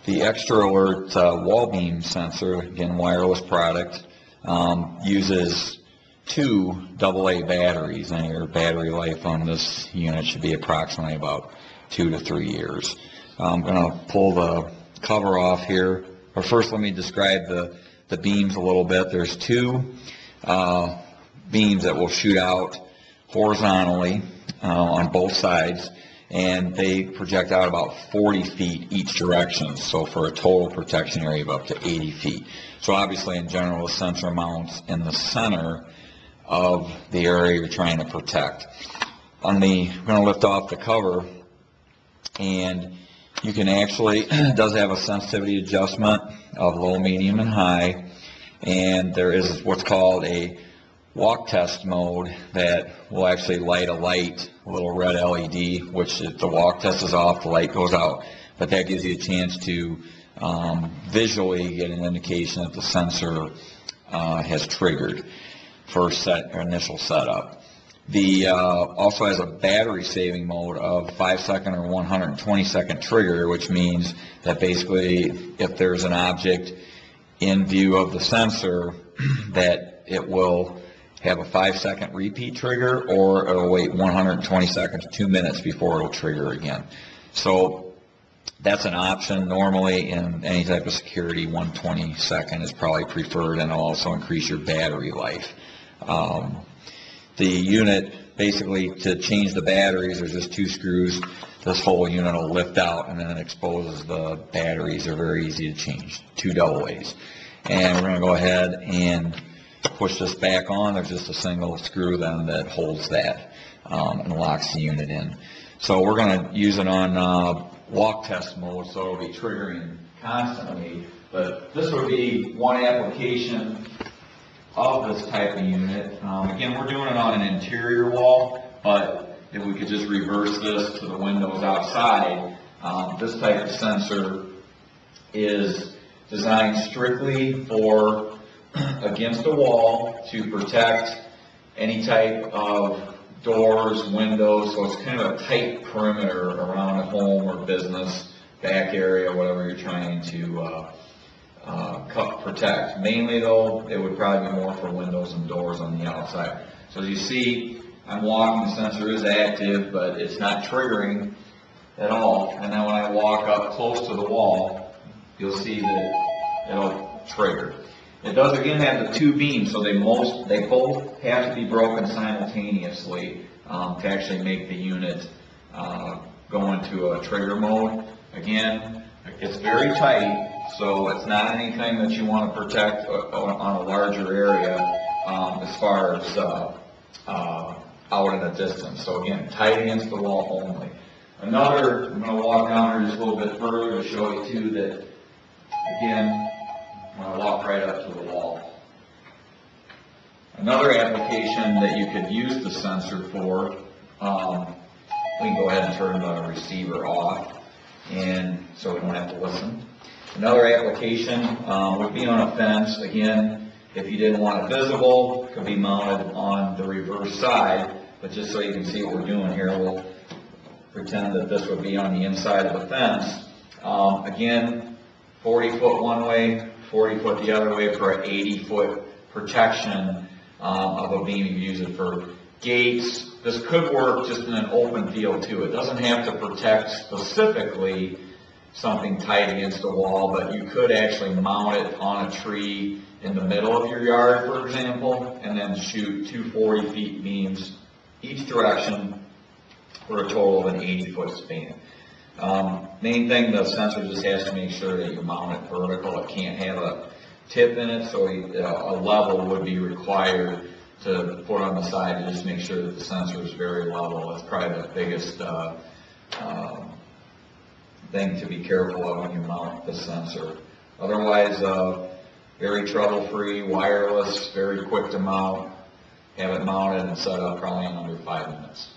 The Xtralert wall beam sensor, again wireless product, uses two AA batteries, and your battery life on this unit should be approximately about 2 to 3 years. I'm going to pull the cover off here, but first let me describe the beams a little bit. There's two beams that will shoot out horizontally on both sides, and they project out about 40 feet each direction, so for a total protection area of up to 80 feet. So obviously in general the sensor mounts in the center of the area you're trying to protect. I'm going to lift off the cover, and you can actually, it does have a sensitivity adjustment of low, medium, and high, and there is what's called a walk test mode that will actually light a little red LED, which if the walk test is off, the light goes out. But that gives you a chance to visually get an indication that the sensor has triggered for initial setup. The also has a battery saving mode of 5-second or 120-second trigger, which means that basically if there's an object in view of the sensor, that it will have a 5-second repeat trigger, or it'll wait 120 seconds, 2 minutes before it'll trigger again. So that's an option. Normally in any type of security, 120-second is probably preferred, and it'll also increase your battery life. The unit, basically to change the batteries, there's just 2 screws. This whole unit will lift out, and then it exposes the batteries. They're very easy to change, 2 AA's. And we're going to go ahead and push this back on. There's just a single screw then that holds that and locks the unit in. So we're going to use it on walk test mode, so it'll be triggering constantly. But this would be one application of this type of unit. Again, we're doing it on an interior wall, but if we could just reverse this to the windows outside, this type of sensor is designed strictly for against a wall to protect any type of doors, windows, so it's kind of a tight perimeter around a home or business, back area, whatever you're trying to protect. Mainly though, it would probably be more for windows and doors on the outside. So as you see, I'm walking, the sensor is active, but it's not triggering at all. And then when I walk up close to the wall, you'll see that it'll trigger. It does again have the 2 beams, so they both have to be broken simultaneously to actually make the unit go into a trigger mode. Again, it's very tight, so it's not anything that you want to protect on a larger area as far as out in the distance. So again, tight against the wall only. I'm going to walk down here just a little bit further to show you too that, again, I'm going to walk right up to the wall. Another application that you could use the sensor for, we can go ahead and turn the receiver off, and so we don't have to listen. Another application would be on a fence. Again, if you didn't want it visible, it could be mounted on the reverse side, but just so you can see what we're doing here, we'll pretend that this would be on the inside of the fence. Again, 40 foot one way, 40 foot the other way for an 80-foot protection of a beam. You use it for gates. This could work just in an open field too. It doesn't have to protect specifically something tight against a wall, but you could actually mount it on a tree in the middle of your yard, for example, and then shoot 2 40-foot beams each direction for a total of an 80-foot span. Main thing, the sensor just has to make sure that you mount it vertical. It can't have a tip in it, so a level would be required to put on the side to just make sure that the sensor is very level. That's probably the biggest thing to be careful of when you mount the sensor. Otherwise, very trouble-free, wireless, very quick to mount. Have it mounted and set up probably in under 5 minutes.